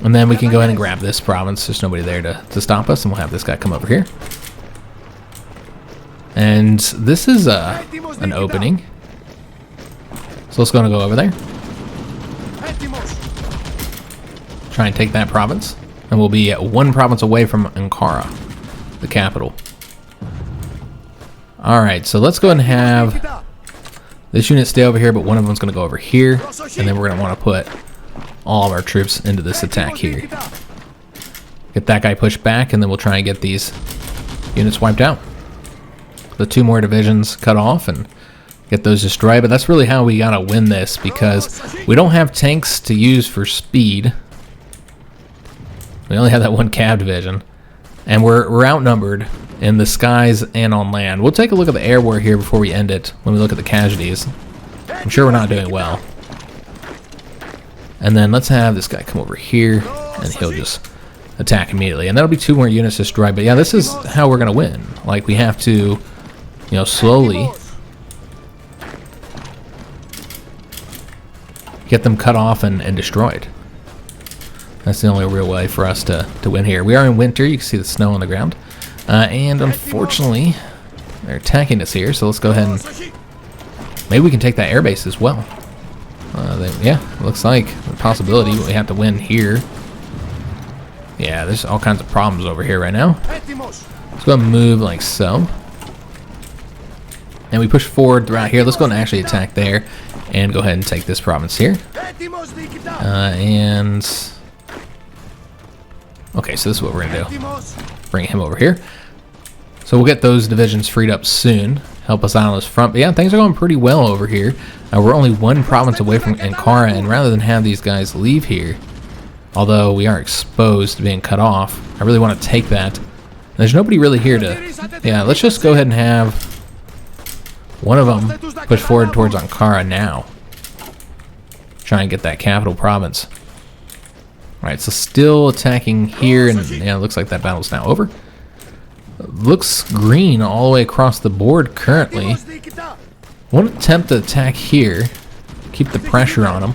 And then we can go ahead and grab this province. There's nobody there to stop us, and we'll have this guy come over here. And this is an opening. So let's go over there. Try and take that province. And we'll be 1 province away from Ankara, the capital. Alright, so let's go ahead and have this unit stay over here, but one of them's going to go over here. And then we're going to want to put all of our troops into this attack here. Get that guy pushed back, and then we'll try and get these units wiped out. The 2 more divisions cut off and get those destroyed, but that's really how we gotta win this, because we don't have tanks to use for speed. We only have that 1 cav division, and we're outnumbered in the skies and on land. We'll take a look at the air war here before we end it when we look at the casualties. I'm sure we're not doing well. And then let's have this guy come over here, and he'll just attack immediately. And that'll be 2 more units destroyed. But yeah, this is how we're going to win. Like, we have to, you know, slowly get them cut off and destroyed. That's the only real way for us to win here. We are in winter. You can see the snow on the ground. And unfortunately, they're attacking us here. So let's go ahead and maybe we can take that airbase as well. Yeah, looks like a possibility. We have to win here. Yeah, there's all kinds of problems over here right now. Let's go and move like so. And we push forward throughout here. Let's go and actually attack there and go ahead and take this province here. Okay, so this is what we're going to do. Bring him over here. So we'll get those divisions freed up soon. Help us out on this front. But yeah, things are going pretty well over here. We're only one province away from Ankara, and rather than have these guys leave here, although we are exposed to being cut off, I really want to take that. There's nobody really here to... Yeah, let's just go ahead and have one of them push forward towards Ankara now. Try and get that capital province. Alright, so still attacking here, and yeah, it looks like that battle's now over. Looks green all the way across the board currently. One attempt to attack here, keep the pressure on them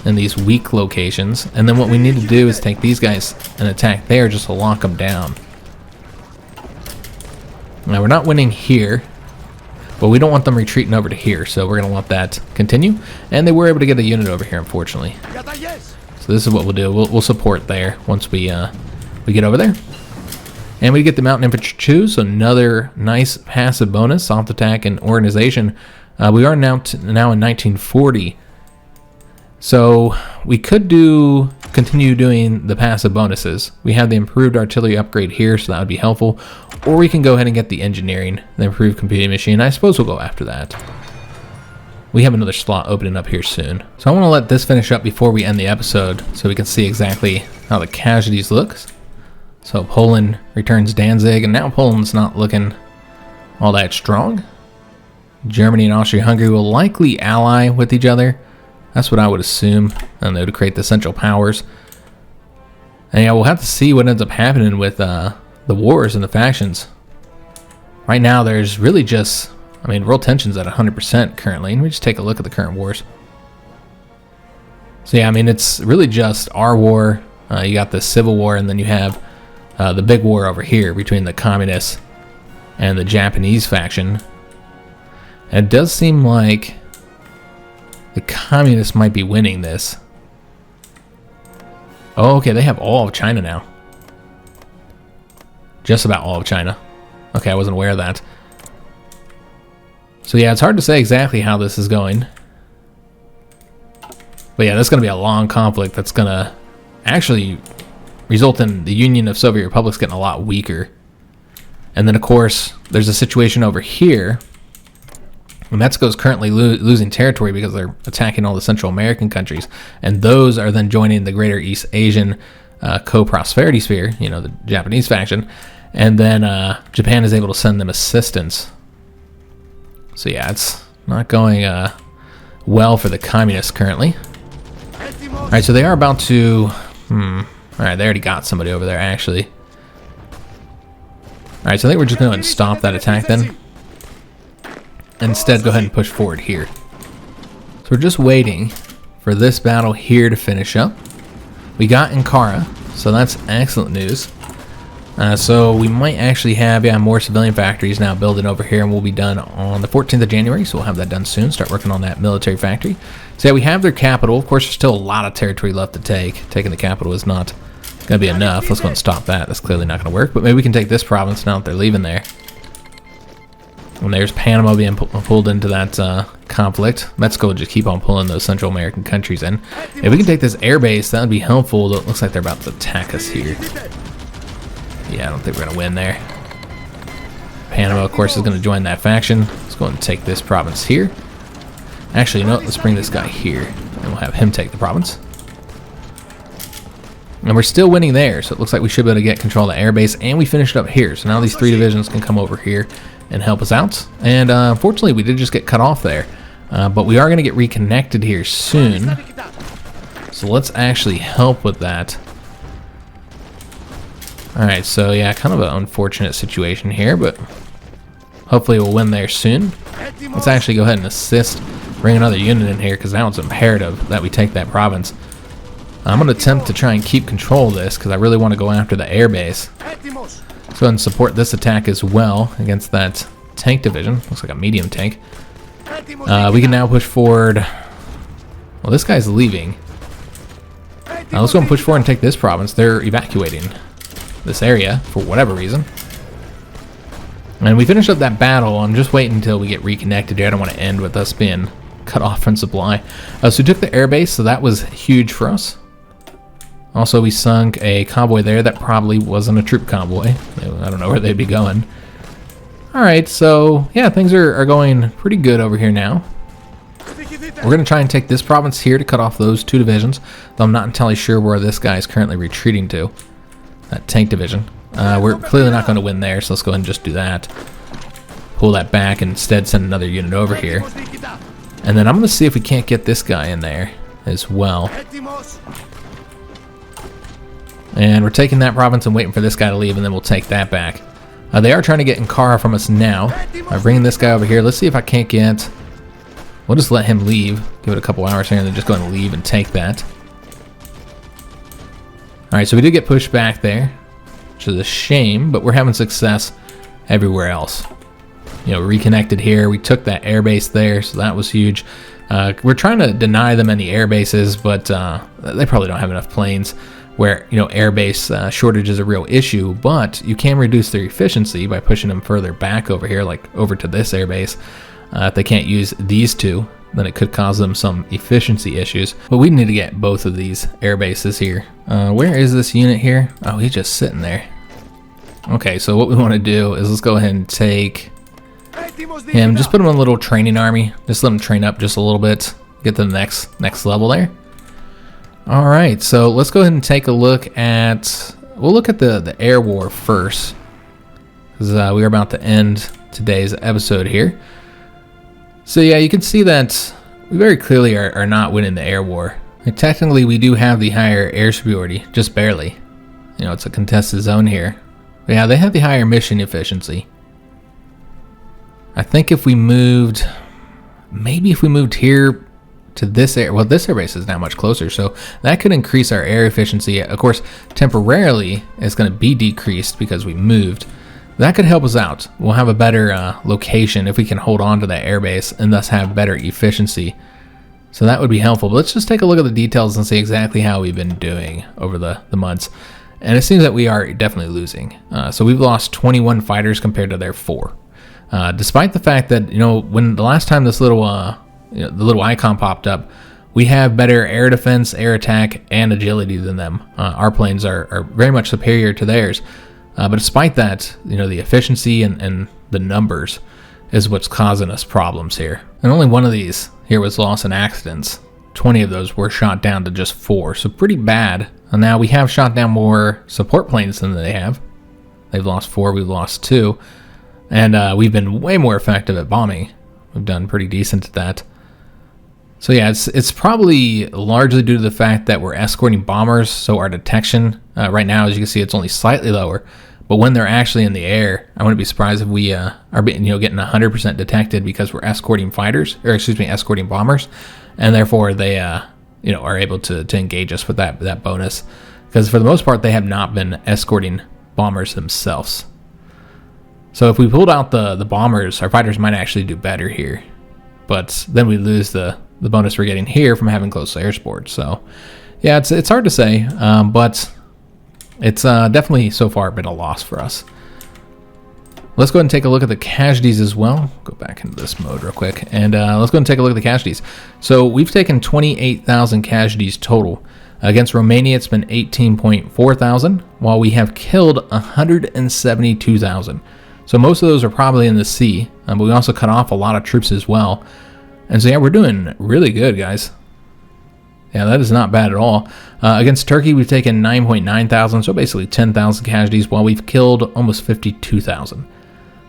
in these weak locations, and then what we need to do is take these guys and attack there just to lock them down. Now we're not winning here, but we don't want them retreating over to here, so we're going to let that continue. And they were able to get a unit over here, unfortunately. So this is what we'll do. We'll support there once we get over there. And we get the Mountain Infantry 2, so another nice passive bonus, soft attack and organization. We are now in 1940. So we could continue doing the passive bonuses. We have the improved artillery upgrade here, so that would be helpful. Or we can go ahead and get the engineering, the improved computing machine. I suppose we'll go after that. We have another slot opening up here soon. So I want to let this finish up before we end the episode so we can see exactly how the casualties look. So Poland returns Danzig, and now Poland's not looking all that strong. Germany and Austria-Hungary will likely ally with each other. That's what I would assume, and they would create the Central Powers. And yeah, we'll have to see what ends up happening with the wars and the factions. Right now, there's really just, I mean, world tension's at 100% currently. Let me just take a look at the current wars. So yeah, I mean, it's really just our war. You got the Civil War, and then you have the big war over here between the communists and the Japanese faction. And it does seem like the communists might be winning this. Oh, okay, they have all of China now. Just about all of China. Okay, I wasn't aware of that. So yeah, it's hard to say exactly how this is going. But yeah, this is going to be a long conflict that's going to actually result in the Union of Soviet Republics getting a lot weaker. And then, of course, there's a situation over here. Mexico's currently losing territory because they're attacking all the Central American countries. And those are then joining the Greater East Asian co-prosperity sphere, you know, the Japanese faction. And then Japan is able to send them assistance. So yeah, it's not going well for the communists currently. All right, so they are about to... Alright, they already got somebody over there, actually. Alright, so I think we're just going to stop that attack then. Instead, go ahead and push forward here. So we're just waiting for this battle here to finish up. We got Ankara, so that's excellent news. So we might actually have more civilian factories now building over here, and we'll be done on the 14th of January, so we'll have that done soon. Start working on that military factory. So yeah, we have their capital. Of course, there's still a lot of territory left to take. Taking the capital is not going to be enough. Let's go and stop that. That's clearly not going to work, but maybe we can take this province now that they're leaving there. And there's Panama being pulled into that conflict. Mexico will just keep on pulling those Central American countries in. If we can take this air base, that would be helpful. Though it looks like they're about to attack us here. Yeah, I don't think we're going to win there. Panama, of course, is going to join that faction. Let's go and take this province here. Actually, you know what? Let's bring this guy here, and we'll have him take the province. And we're still winning there, so it looks like we should be able to get control of the airbase, and we finished up here. So now these three divisions can come over here and help us out. And unfortunately, we did just get cut off there. But we are going to get reconnected here soon. So let's actually help with that. Alright, so yeah, kind of an unfortunate situation here, but hopefully we'll win there soon. Let's actually go ahead and assist, bring another unit in here, because now it's imperative that we take that province. I'm going to attempt to try and keep control of this, because I really want to go after the airbase. Let's go ahead and support this attack as well against that tank division. Looks like a medium tank. We can now push forward. Well, this guy's leaving. Let's go and push forward and take this province. They're evacuating this area for whatever reason. And we finish up that battle. I'm just waiting until we get reconnected here. I don't want to end with us being cut off from supply. So we took the airbase, so that was huge for us. Also, we sunk a convoy there that probably wasn't a troop convoy. I don't know where they'd be going. Alright, so yeah, things are going pretty good over here now. We're going to try and take this province here to cut off those 2 divisions, though I'm not entirely sure where this guy is currently retreating to. That tank division. We're clearly not going to win there, so let's go ahead and just do that. Pull that back and instead send another unit over here. And then I'm going to see if we can't get this guy in there as well. And we're taking that province and waiting for this guy to leave, and then we'll take that back. They are trying to get Ankara from us now. I'm bringing this guy over here. Let's see if I can't get... We'll just let him leave. Give it a couple hours here, and then just go and leave and take that. Alright, so we did get pushed back there, which is a shame, but we're having success everywhere else. You know, reconnected here. We took that airbase there, so that was huge. We're trying to deny them any air bases, but they probably don't have enough planes where, you know, airbase shortage is a real issue, but you can reduce their efficiency by pushing them further back over here, like over to this airbase. If they can't use these 2, then it could cause them some efficiency issues. But we need to get both of these air bases here. Where is this unit here? Oh, he's just sitting there. Okay, so what we want to do is let's go ahead and take him. Just put him in a little training army. Just let him train up just a little bit. Get to the next level there. All right, so let's go ahead and take a look at... We'll look at the air war first, because we are about to end today's episode here. So yeah, you can see that we very clearly are not winning the air war. Like, technically, we do have the higher air superiority, just barely. You know, it's a contested zone here. But yeah, they have the higher mission efficiency. I think if we moved, maybe if we moved here to this air, well, this airbase is now much closer, so that could increase our air efficiency. Of course, temporarily, it's going to be decreased because we moved. That could help us out. We'll have a better location if we can hold on to that airbase and thus have better efficiency. So that would be helpful. But let's just take a look at the details and see exactly how we've been doing over the months. And it seems that we are definitely losing. So we've lost 21 fighters compared to their 4. Despite the fact that, you know, when the last time this little, the little icon popped up, we have better air defense, air attack, and agility than them. Our planes are very much superior to theirs. But despite that, you know, the efficiency and the numbers is what's causing us problems here. And only one of these here was lost in accidents. 20 of those were shot down to just 4, so pretty bad. And now we have shot down more support planes than they have. They've lost 4, we've lost 2. And we've been way more effective at bombing. We've done pretty decent at that. So yeah, it's probably largely due to the fact that we're escorting bombers, so our detection right now, as you can see, it's only slightly lower. But when they're actually in the air, I wouldn't be surprised if we are getting 100% detected because we're escorting fighters, or excuse me, escorting bombers, and therefore they are able to engage us with that bonus. Because for the most part, they have not been escorting bombers themselves. So if we pulled out the bombers, our fighters might actually do better here. But then we lose the bonus we're getting here from having close air support. So yeah, it's hard to say, but it's definitely so far been a loss for us. Let's go ahead and take a look at the casualties as well. Go back into this mode real quick, and let's go and take a look at the casualties. So we've taken 28,000 casualties total. Against Romania, it's been 18.4 thousand, while we have killed 172,000. So most of those are probably in the sea, but we also cut off a lot of troops as well. And so yeah, we're doing really good, guys. Yeah, that is not bad at all. Against Turkey, we've taken 9.9 thousand, so basically 10,000 casualties, while we've killed almost 52,000.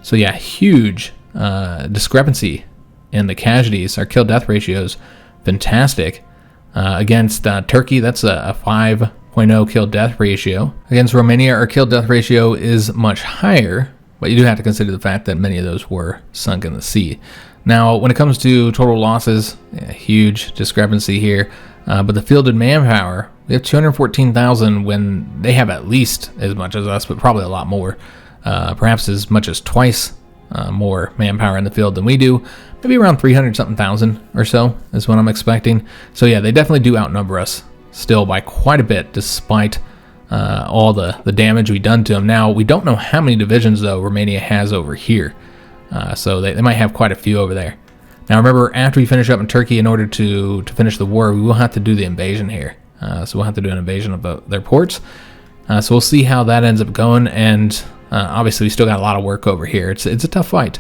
So yeah, huge discrepancy in the casualties. Our kill-death ratio is fantastic. Against Turkey, that's a 5.0 kill-death ratio. Against Romania, our kill-death ratio is much higher, but you do have to consider the fact that many of those were sunk in the sea. Now, when it comes to total losses, huge discrepancy here. But the fielded manpower, we have 214,000 when they have at least as much as us, but probably a lot more. Perhaps as much as twice more manpower in the field than we do. Maybe around 300-something thousand or so is what I'm expecting. So yeah, they definitely do outnumber us still by quite a bit, despite all the damage we've done to them. Now, we don't know how many divisions, though, Romania has over here. So they might have quite a few over there. Now, remember, after we finish up in Turkey, in order to finish the war, we will have to do the invasion here. So we'll have to do an invasion of their ports. So we'll see how that ends up going. And obviously, we still got a lot of work over here. It's a tough fight,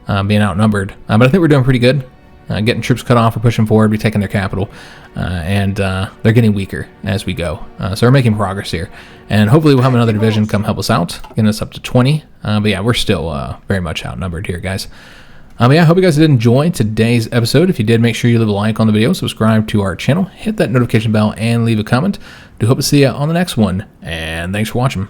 being outnumbered. But I think we're doing pretty good. Getting troops cut off, we're pushing forward, we're taking their capital, and they're getting weaker as we go. So we're making progress here, and hopefully we'll have another division come help us out, getting us up to 20. But yeah, we're still very much outnumbered here, guys. But yeah, I hope you guys did enjoy today's episode. If you did, make sure you leave a like on the video, subscribe to our channel, hit that notification bell, and leave a comment. Do hope to see you on the next one, and thanks for watching.